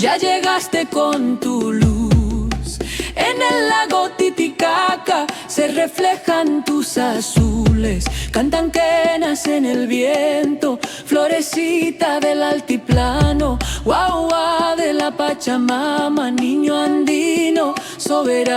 ya llegaste con tu luz. En el lago Titicaca se reflejan tus azules, cantan quenas en el viento, florecita del altiplano, guagua de la Pachamama, niño andino soberano.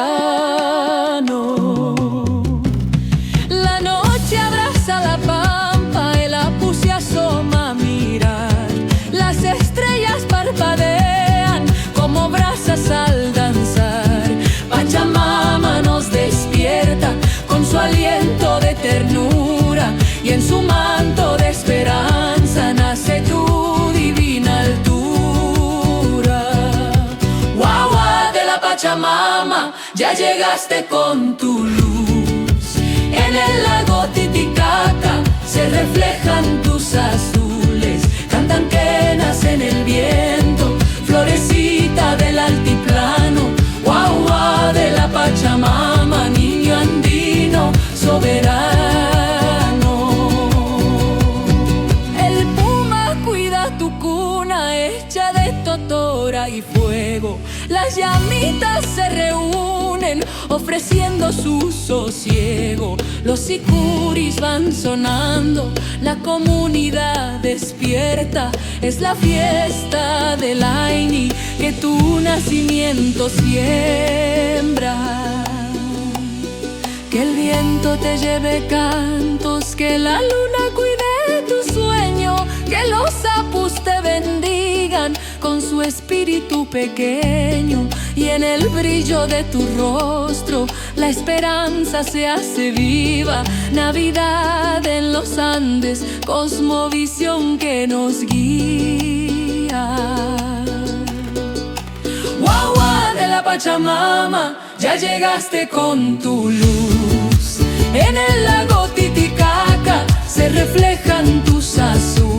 La noche abraza la pampa, el Apu se asoma a mirar, las estrellas parpadean como brasas al danzar. Pachamama nos despierta con su aliento de ternura, y en su manto de esperanza nace tu divina altura. Guagua de la Pachamama, ya llegaste con tu luz. En el lago Titicaca se reflejan tus azules, cantan quenas en el viento, florecita del altiplano, guagua de la Pachamama, niño andino soberano. El puma cuida tu cuna hecha de totora y fuego, las llamitas se reúnen ofreciendo su sosiego, los sicuris van sonando, la comunidad despierta, es la fiesta del Aini que tu nacimiento siembra. Que el viento te lleve cantos, que la luna cuide tu sueño, que los apus te bendigan con su espíritu pequeño, y en el brillo de tu rostro la esperanza se hace viva. Navidad en los Andes, cosmovisión que nos guía. Guagua de la Pachamama, ya llegaste con tu luz. En el lago Titicaca se reflejan tus azules,